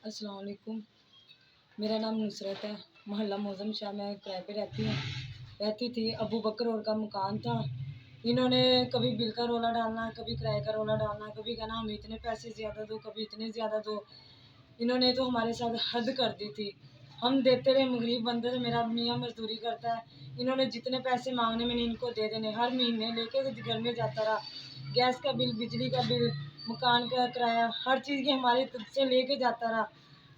अस्सलाम वालेकुम। मेरा नाम नुसरत है। मोहल्ला मौज़म शाह में किराए पे रहती थी। अबू बकर और का मकान था। इन्होंने कभी बिल का रोला डालना, कभी किराए का रोला डालना, कभी कहना हमें इतने पैसे ज़्यादा दो, कभी इतने ज़्यादा दो। इन्होंने तो हमारे साथ हद कर दी थी। हम देते रहे, गरीब बंदे थे। मेरा मियाँ मज़दूरी करता है। इन्होंने जितने पैसे मांगने मैंने इनको दे देने, हर महीने लेके घर में जाता रहा। गैस का बिल, बिजली का बिल, मकान का किराया, हर चीज़ की हमारे से लेके जाता रहा।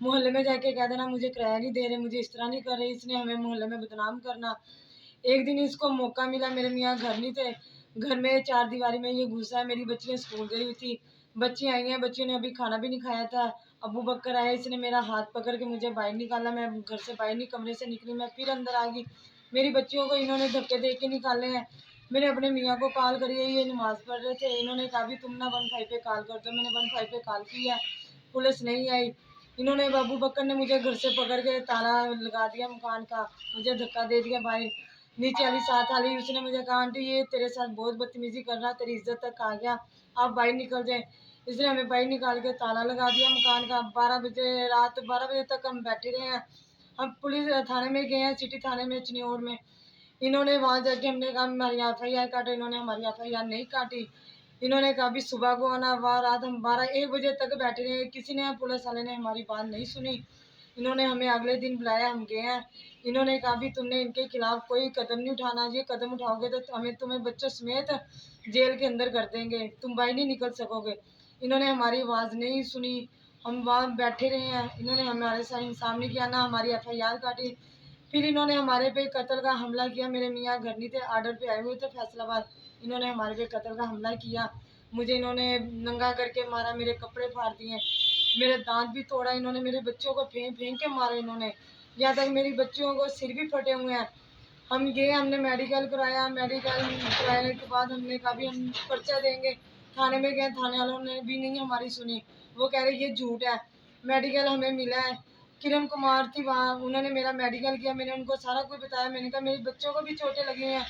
मोहल्ले में जाके कह देना मुझे किराया नहीं दे रहे, मुझे इस तरह नहीं कर रहे, इसने हमें मोहल्ले में बदनाम करना। एक दिन इसको मौका मिला, मेरे मियाँ घर नहीं थे। घर में चार दीवारी में ये घुसा है। मेरी बच्चियाँ स्कूल गई हुई थी। बच्ची आई हैं, बच्चियों ने अभी खाना भी नहीं खाया था। अबू बकर आया, इसने मेरा हाथ पकड़ के मुझे बाहर निकाला। मैं घर से बाहर नहीं, कमरे से निकली, मैं फिर अंदर आ गई। मेरी बच्चियों को इन्होंने धक्के दे के निकाले हैं। मैंने अपने मियाँ को कॉल करी है, ये नमाज़ पढ़ रहे थे। इन्होंने कहा भी तुम ना 15 पे कॉल कर दो। मैंने 15 पे कॉल किया, पुलिस नहीं आई। इन्होंने अबू बकर ने मुझे घर से पकड़ के ताला लगा दिया मकान का, मुझे धक्का दे दिया बाहर। नीचे वाली साथ वाली उसने मुझे कहा आंटी ये तेरे साथ बहुत बदतमीजी कर रहा, तेरी इज्जत तक आ गया, आप बाहर निकल जाए। इसने हमें बाहर निकाल के ताला लगा दिया मकान का। 12 बजे, रात 12 बजे तक हम बैठे रहे हैं। हम पुलिस थाने में गए हैं, सिटी थाने में चिन्योर में। इन्होंने वहाँ जाके हमने कहा हमारी FIR काटो, इन्होंने हमारी FIR नहीं काटी। इन्होंने कहा भी सुबह को आना। वहाँ रात हम 12-1 बजे तक बैठे रहे, किसी ने, पुलिस वाले ने हमारी बात नहीं सुनी। इन्होंने हमें अगले दिन बुलाया, हम गए हैं। इन्होंने कहा भी तुमने इनके खिलाफ कोई कदम नहीं उठाना, ये कदम उठाओगे तो हमें तुम्हें बच्चों समेत जेल के अंदर कर देंगे, तुम बाहर नहीं निकल सकोगे। इन्होंने हमारी आवाज़ नहीं सुनी, हम वहाँ बैठे रहे हैं। इन्होंने हमारे साथ इंसाफ नहीं किया, ना हमारी FIR काटी। फिर इन्होंने हमारे पे कत्ल का हमला किया। मेरे मियाँ घर नहीं थे, आर्डर पे आए हुए थे फैसलाबाद। इन्होंने हमारे पे कत्ल का हमला किया। मुझे इन्होंने नंगा करके मारा, मेरे कपड़े फाड़ दिए, मेरे दांत भी तोड़ा। इन्होंने मेरे बच्चों को फेंक फेंक के मारा। इन्होंने यहाँ तक मेरी बच्चियों को सिर भी फटे हुए हैं। हम गए, हमने मेडिकल कराया। मेडिकल कराने के बाद हमने कहा भी हम पर्चा देंगे। थाने में गए, थाने वालों ने भी नहीं हमारी सुनी। वो कह रहे ये झूठ है। मेडिकल हमें मिला है, किरण कुमार थी वहाँ, उन्होंने मेरा मेडिकल किया। मैंने उनको सारा कुछ बताया। मैंने कहा मेरे बच्चों को भी चोटें लगी हैं।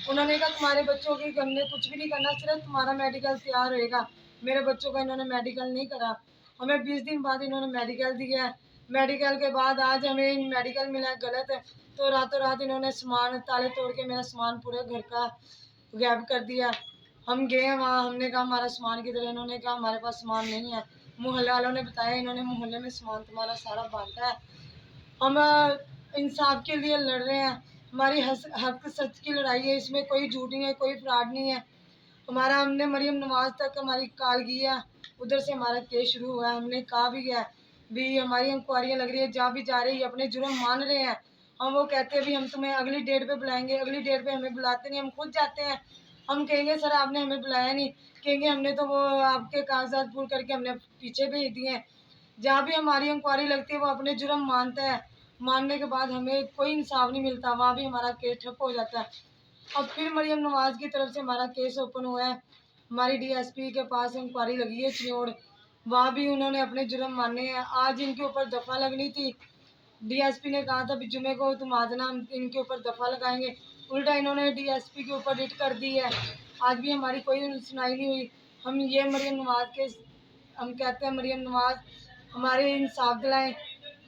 उन्होंने कहा तुम्हारे बच्चों की हमने कुछ भी नहीं करना, सिर्फ तुम्हारा मेडिकल तैयार होएगा। मेरे बच्चों का इन्होंने मेडिकल नहीं करा। हमें 20 दिन बाद इन्होंने मेडिकल दिया है। मेडिकल के बाद आज हमें मेडिकल मिला है गलत है, तो रातों रात इन्होंने सामान ताले तोड़ के मेरा सामान पूरे घर का गायब कर दिया। हम गए वहाँ, हमने कहा हमारा सामान किधर है। इन्होंने कहा हमारे पास सामान नहीं है। मोहल्ले वालों ने बताया, इन्होंने मोहल्ले में सामान तुम्हारा सारा बांटा है। हम इंसाफ के लिए लड़ रहे हैं। हमारी हक सच की लड़ाई है, इसमें कोई झूठ नहीं है, कोई फ्रॉड नहीं है। हमारा, हमने मरियम नवाज तक हमारी कॉल किया, उधर से हमारा केस शुरू हुआ है। हमने कहा भी है भी हमारी इंक्वायरियाँ लग रही है, जहाँ भी जा रही है अपने जुर्म मान रहे हैं। हम वो कहते हैं भी हम तुम्हें अगली डेट पे बुलाएंगे, अगली डेट पे हमें बुलाते नहीं, हम खुद जाते हैं। हम कहेंगे सर आपने हमें बुलाया नहीं, कहेंगे हमने तो वो आपके कागजात पूरे करके हमने पीछे भेज दिए हैं। जहाँ भी हमारी इंक्वायरी लगती है वो अपने जुर्म मानता है, मानने के बाद हमें कोई इंसाफ नहीं मिलता, वहाँ भी हमारा केस ठप हो जाता है। अब फिर मरियम नवाज की तरफ से हमारा केस ओपन हुआ है। हमारी DSP के पास इंक्वायरी लगी है चिन्योड़, वहाँ भी उन्होंने अपने जुर्म माने हैं। आज इनके ऊपर दफ़ा लगनी थी। DSP ने कहा था भी जुमे को तुम आ जाना, हम इनके ऊपर दफ़ा लगाएंगे। उल्टा इन्होंने DSP के ऊपर रिट कर दी है। आज भी हमारी कोई सुनाई नहीं हुई। हम ये मरियम नवाज के, हम कहते हैं मरियम नवाज हमारे इंसाफ दिलाएं।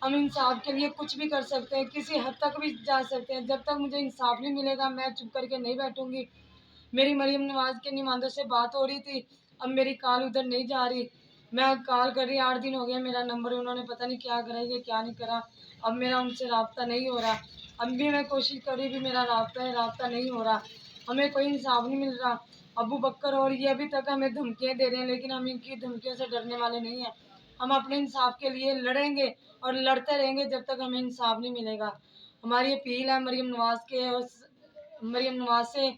हम इंसाफ के लिए कुछ भी कर सकते हैं, किसी हद तक भी जा सकते हैं। जब तक मुझे इंसाफ नहीं मिलेगा मैं चुप करके नहीं बैठूंगी। मेरी मरियम नवाज के नुमाइंदों से बात हो रही थी, अब मेरी कॉल उधर नहीं जा रही। मैं कॉल कर रही, 8 दिन हो गया मेरा नंबर उन्होंने पता नहीं क्या करा, ये क्या नहीं करा। अब मेरा उनसे रब्ता नहीं हो रहा। अब भी मैं कोशिश कर रही भी मेरा रब्ता नहीं हो रहा। हमें कोई इंसाफ नहीं मिल रहा। अबू बकर और ये अभी तक हमें धमकियाँ दे रहे हैं, लेकिन हम इनकी धमकियों से डरने वाले नहीं हैं। हम अपने इंसाफ के लिए लड़ेंगे और लड़ते रहेंगे जब तक हमें इंसाफ नहीं मिलेगा। हमारी अपील है मरियम नवाज के और मरियम नवाज से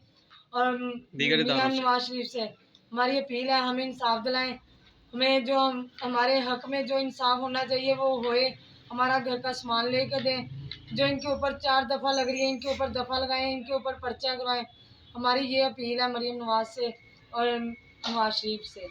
और मियां नवाज शरीफ से हमारी अपील है, हमें इंसाफ दिलाएं। हमें जो हमारे हक में जो इंसाफ होना चाहिए वो होए। हमारा घर का सामान लेकर दें। जो इनके ऊपर 4 दफ़ा लग रही है इनके ऊपर दफ़ा लगाएं, इनके ऊपर पर्चा करवाएं। हमारी ये अपील है मरियम नवाज से और नवाज शरीफ से।